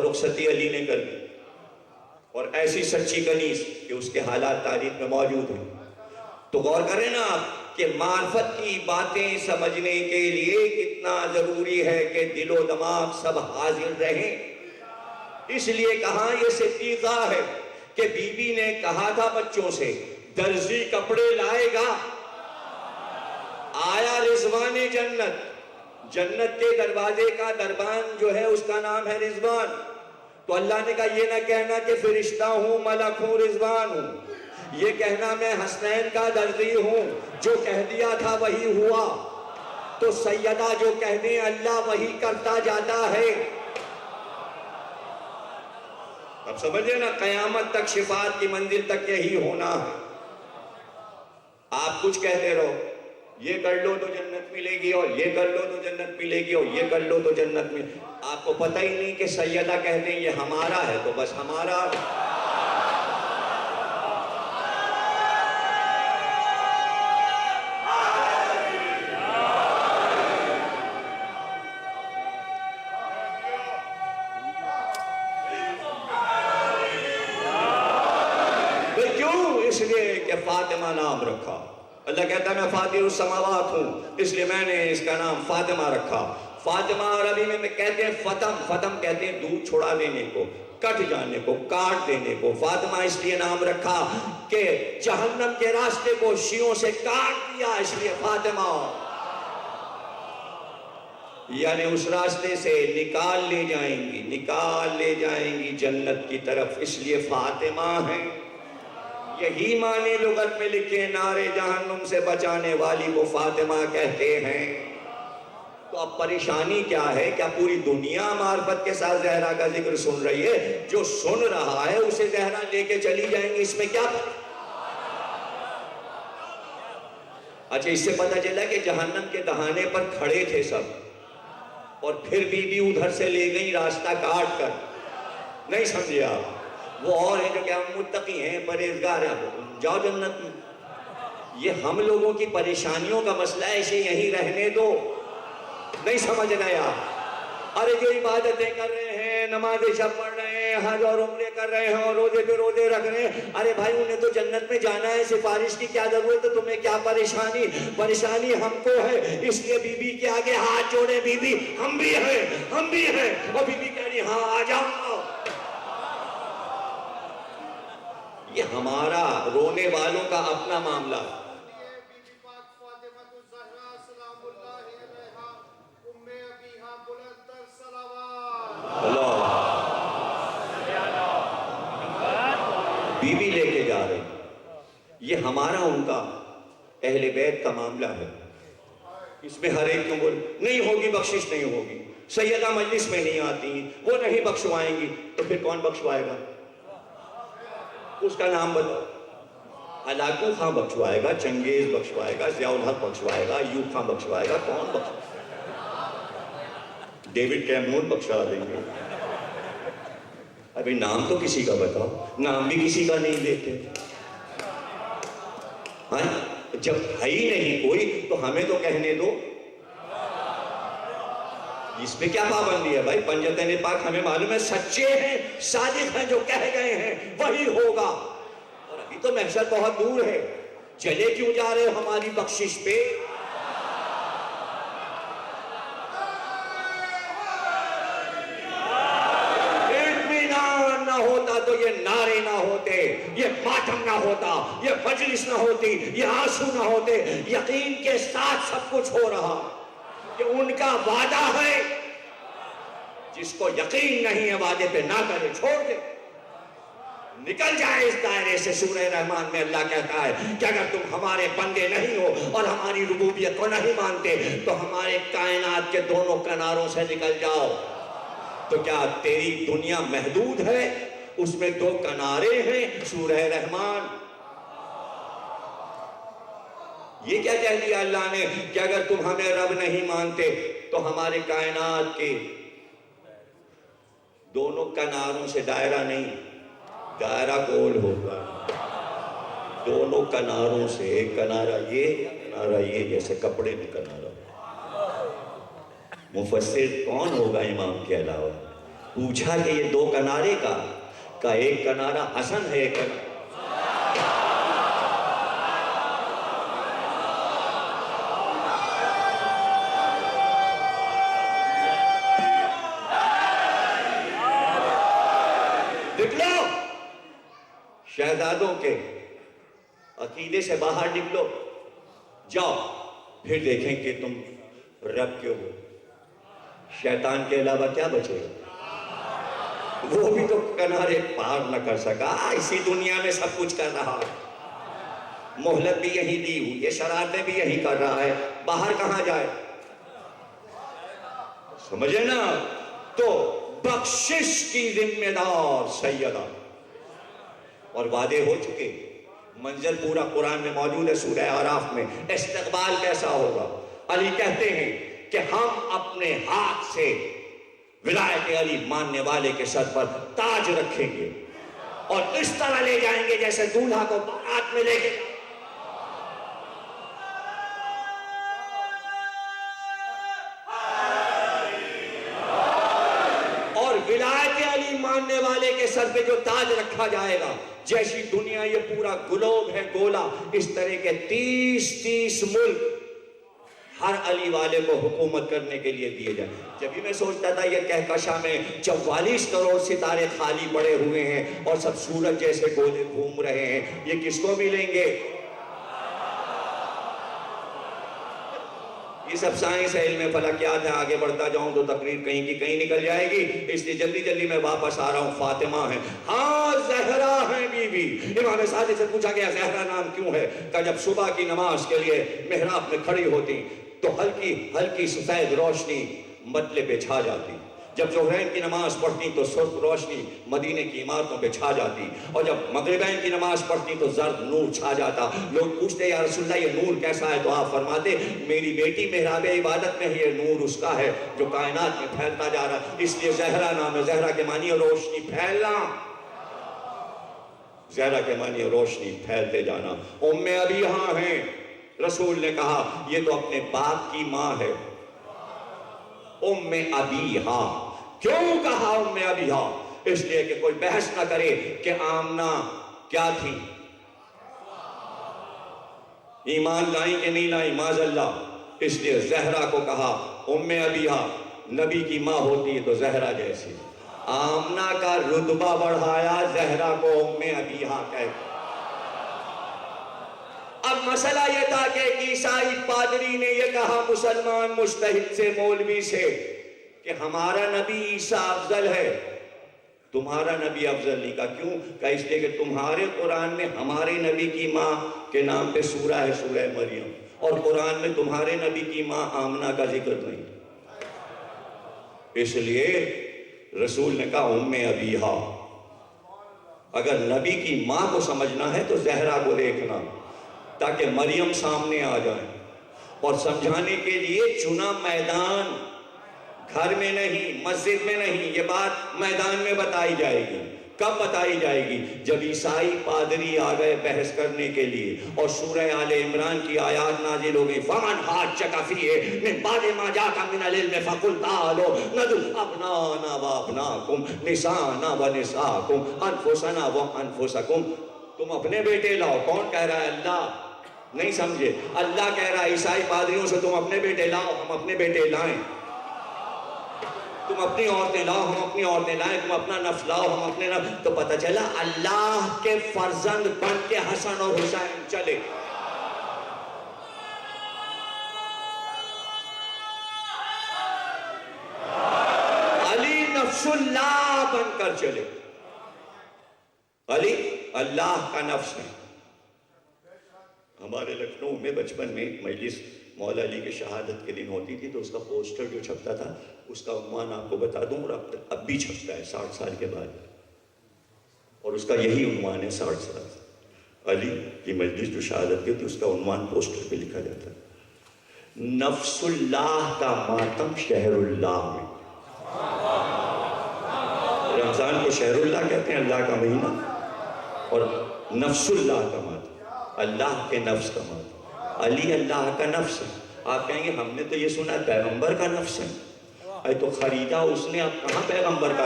رخصتی علی نے کر دی، اور ایسی سچی کنیز کہ اس کے حالات تاریخ میں موجود ہیں۔ تو غور کریں نا آپ کہ معرفت کی باتیں سمجھنے کے لیے کتنا ضروری ہے کہ دل و دماغ سب حاضر رہیں۔ اس لیے کہا یہ صدیقہ ہے کہ بی بی نے کہا تھا بچوں سے درزی کپڑے لائے گا، آیا رضوان جنت، جنت کے دروازے کا دربان جو ہے اس کا نام ہے رضوان۔ تو اللہ نے کہا یہ نہ کہنا کہ فرشتہ ہوں، ملک ہوں، رضوان ہوں، یہ کہنا میں حسنین کا درزی ہوں، جو کہہ دیا تھا وہی ہوا۔ تو سیدہ جو کہہ دیں اللہ وہی کرتا جاتا ہے۔ اب سمجھے نا، قیامت تک شفاعت کی منزل تک یہی ہونا ہے۔ آپ کچھ کہتے رہو، یہ کر لو تو جنت ملے گی، اور یہ کر لو تو جنت ملے گی، اور یہ کر لو تو جنت ملے گی۔ آپ کو پتہ ہی نہیں کہ سیدہ کہتے ہیں یہ ہمارا ہے تو بس ہمارا۔ اس لیے کہ فاطمہ نام رکھا، اللہ کہتا ہے میں فاتح السماوات ہوں، اس لیے میں نے اس کا نام فاطمہ رکھا۔ فاطمہ عربی میں کہتے ہیں فتم، فتم کہتے ہیں دودھ چھڑا دینے کو، کٹ جانے کو، کاٹ دینے کو۔ فاطمہ اس لیے نام رکھا کہ جہنم کے راستے کو شیعوں سے کاٹ دیا، اس لیے فاطمہ، یعنی اس راستے سے نکال لے جائیں گی جنت کی طرف، اس لیے فاطمہ ہیں۔ یہی معنی لغت میں لکھے، نار جہنم سے بچانے والی کو فاطمہ کہتے ہیں۔ تو اب پریشانی کیا ہے؟ کیا پوری دنیا معرفت کے ساتھ زہرا کا ذکر سن رہی ہے؟ جو سن رہا ہے اسے زہرا لے کے چلی جائیں گے، اس میں کیا؟ اچھا، اس سے پتہ چلا کہ جہنم کے دہانے پر کھڑے تھے سب، اور پھر بی بی ادھر سے لے گئی راستہ کاٹ کر۔ نہیں سمجھے آپ؟ وہ اور ہیں جو کہ ہم متقی ہیں، پرہیزگار ہیں، جاؤ جنت میں۔ یہ ہم لوگوں کی پریشانیوں کا مسئلہ ہے، اسے یہیں رہنے دو۔ نہیں سمجھ رہے آپ؟ ارے جو عبادتیں کر رہے ہیں، نمازیں شب پڑھ رہے ہیں، حج اور عمرے کر رہے ہیں، اور روزے پہ روزے رکھ رہے ہیں، ارے بھائی انہیں تو جنت میں جانا ہے، سفارش کی کیا ضرورت ہے؟ تمہیں کیا پریشانی؟ پریشانی ہم کو ہے، اس لیے بی بی کے آگے ہاتھ جوڑے، بی بی ہم بھی ہیں، اور بی بی کہہ رہی ہاں آ جاؤ۔ یہ ہمارا رونے والوں کا اپنا معاملہ ہے۔ بی بی لے کے جا رہے ہیں، یہ ہمارا ان کا اہل بیت کا معاملہ ہے۔ اس میں ہر ایک کو بول نہیں ہوگی، بخشش نہیں ہوگی، سیدہ مجلس میں نہیں آتی، وہ نہیں بخشوائیں گی، تو پھر کون بخشوائے گا؟ اس کا نام بتاؤ۔ ہلاکو خان بخشوائے گا، چنگیز بخشوائے گا، ضیاء الحق بخشوائے گا، ایوب خان بخشوائے گا، کون بخشوائے گا؟ ڈیوڈ کیمرون بخشوا دیں گے۔ ابھی نام تو کسی کا بتاؤ، نام بھی کسی کا نہیں لیتے۔ ہاں، جب ہے ہی نہیں کوئی تو ہمیں تو کہنے دو۔ اس میں کیا پابندی ہے بھائی؟ پنجتین پاک ہمیں معلوم ہے سچے ہیں، صادق ہیں، جو کہہ گئے ہیں وہی ہوگا۔ اور ابھی تو محشر بہت دور ہے، چلے کیوں جا رہے ہو ہماری بخشش پہ؟ اطمینان نہ ہوتا تو یہ نعرے نہ ہوتے، یہ ماتم نہ ہوتا، یہ مجلس نہ ہوتی، یہ آنسو نہ ہوتے۔ یقین کے ساتھ سب کچھ ہو رہا کہ ان کا وعدہ ہے، جس کو یقین نہیں ہے وعدے پہ نہ کرے، چھوڑ دے، نکل جائے اس دائرے سے۔ سورہ رحمان میں اللہ کہتا ہے کہ اگر تم ہمارے بندے نہیں ہو اور ہماری ربوبیت کو نہیں مانتے تو ہمارے کائنات کے دونوں کناروں سے نکل جاؤ۔ تو کیا تیری دنیا محدود ہے؟ اس میں دو کنارے ہیں، سورہ رحمان۔ یہ کیا کہہ دیا اللہ نے کہ اگر تم ہمیں رب نہیں مانتے تو ہمارے کائنات کے دونوں کناروں سے، دائرہ نہیں، دائرہ گول ہوگا، دونوں کناروں سے، ایک کنارہ یہ، جیسے کپڑے میں کنارہ۔ مفسر کون ہوگا امام کے علاوہ؟ پوچھا کہ یہ دو کنارے کا ایک کنارہ حسن ہے، ایک کنارہ نکلو، شہزادوں کے عقیدے سے باہر نکلو، جاؤ پھر دیکھیں کہ تم رب کیوں ہو، شیطان کے علاوہ کیا بچے گا؟ وہ بھی تو کنارے پار نہ کر سکا، اسی دنیا میں سب کچھ کر رہا ہے، مہلت بھی یہی دی ہوئی، یہ شرارتیں بھی یہی کر رہا ہے، باہر کہاں جائے؟ سمجھے نا؟ تو بخشش کی ذمہ دار سیدہ، اور وعدے ہو چکے، منزل پورا قرآن میں موجود ہے، سورہ اعراف میں، استقبال کیسا ہوگا؟ علی کہتے ہیں کہ ہم اپنے ہاتھ سے ولایت علی ماننے والے کے سر پر تاج رکھیں گے اور اس طرح لے جائیں گے جیسے دولہا کو بارات میں لے کے، اور ولایت علی ماننے والے کے سر پہ جو تاج رکھا جائے گا، جیسی دنیا یہ پورا گلوب ہے گولا، اس طرح کے 30 ملک ہر علی والے کو حکومت کرنے کے لیے دیے جائیں۔ جب ہی میں سوچتا تھا یہ کہکشاں میں 44 کروڑ ستارے خالی پڑے ہوئے ہیں اور سب سورج جیسے گولے گھوم رہے ہیں، یہ کس کو ملیں گے؟ یہ سب سائنس ہے، علم فلکیات ہے، آگے بڑھتا جاؤں تو تقریر کہیں کی کہیں نکل جائے گی، اس لیے جلدی جلدی میں واپس آ رہا ہوں۔ فاطمہ ہے، ہاں زہرا ہے بی بی۔ امام صادق سے پوچھا گیا زہرا نام کیوں ہے؟ کہ جب صبح کی نماز کے لیے محراب میں کھڑی ہوتی تو ہلکی ہلکی سفید روشنی مطلع پہ چھا جاتی، جب ظہرین کی نماز پڑھتی تو سرخ روشنی مدینے کی عمارتوں پہ چھا جاتی، اور جب مغربین کی نماز پڑھتی تو زرد نور چھا جاتا۔ لوگ پوچھتے یا رسول اللہ یہ نور کیسا ہے؟ تو آپ فرماتے میری بیٹی محراب عبادت میں یہ نور اس کا ہے جو کائنات میں پھیلتا جا رہا ہے، اس لیے زہرا نام ہے۔ زہرا کے معنی ہے روشنی پھیلنا، زہرا کے معنی ہے روشنی پھیلتے جانا۔ ام ابیہا ہیں، رسول نے کہا یہ تو اپنے باپ کی ماں ہے، ام ابیہا۔ کیوں کہا ام ابیہا؟ اس لیے کہ کوئی بحث نہ کرے کہ آمنہ کیا تھی، ایمان لائیں کہ نہیں لائیں، معاذ اللہ، اس لیے زہرا کو کہا ام ابیہا۔ نبی کی ماں ہوتی ہے تو زہرا جیسی، آمنہ کا رتبہ بڑھایا، زہرا کو ام ابیہا کہتے۔ اب مسئلہ یہ تھا کہ ایک عیسائی پادری نے یہ کہا مسلمان مجتہد سے، مولوی سے، کہ ہمارا نبی عیسیٰ افضل ہے، تمہارا نبی افضل نہیں۔ کہا کیوں؟ کہا اس لیے کہ تمہارے قرآن میں ہمارے نبی کی ماں کے نام پہ سورہ ہے، سورہ مریم، اور قرآن میں تمہارے نبی کی ماں آمنہ کا ذکر نہیں، اس لیے رسول نے کہا ام ابیہا۔ اگر نبی کی ماں کو سمجھنا ہے تو زہرا کو دیکھنا، تاکہ مریم سامنے آ جائیں، اور سمجھانے کے لیے چنا میدان، گھر میں نہیں، مسجد میں نہیں، یہ بات میدان میں بتائی جائے گی۔ کب بتائی جائے گی؟ جب عیسائی پادری آ گئے بحث کرنے کے لیے اور سورہ آل عمران کی آیات نازل ہو گئی، فَمَنْ حَاجَّكَ فِيهِ مِنْ بَعْدِ مَا جَاءَكَ مِنَ الْعِلْمِ فَقُلْ تَعَالَوْا نَدْعُ أَبْنَاءَنَا وَأَبْنَاءَكُمْ نِسَاءَنَا وَنِسَاءَكُمْ أَنفُسَنَا وَأَنفُسَكُمْ۔ تم اپنے بیٹے لاؤ۔ کون کہہ رہا ہے؟ اللہ۔ نہیں سمجھے؟ اللہ کہہ رہا ہے عیسائی پادریوں سے تم اپنے بیٹے لاؤ، ہم اپنے بیٹے لائیں، تم اپنی عورتیں لاؤ، ہم اپنی عورتیں لائیں، تم اپنا نفس لاؤ، ہم اپنے نفس۔ تو پتہ چلا اللہ کے فرزند بن کے حسن اور حسین چلے۔ علی نفس اللہ بن کر چلے، علی اللہ کا نفس ہے۔ ہمارے لکھنؤ میں بچپن میں مجلس مولا علی کے شہادت کے دن ہوتی تھی تو اس کا پوسٹر جو چھپتا تھا اس کا عنوان آپ کو بتا دوں، اور اب بھی چھپتا ہے 60 سال کے بعد، اور اس کا یہی عنوان ہے 60 سال علی کی مجلس جو شہادت کی تھی اس کا عنوان پوسٹر پہ لکھا جاتا ہے، نفس اللہ کا ماتم شہر اللہ میں۔ رمضان کو شہر اللہ کہتے ہیں، اللہ کا مہینہ، اور نفس اللہ کا ماتم، اللہ کے نفس کا ماتم۔ علی اللہ کا نفس ہے۔ آپ کہیں گے ہم نے تو یہ سنا ہے پیغمبر کا نفس ہے، اے تو خریدا اس نے، اب کہاں پیغمبر کا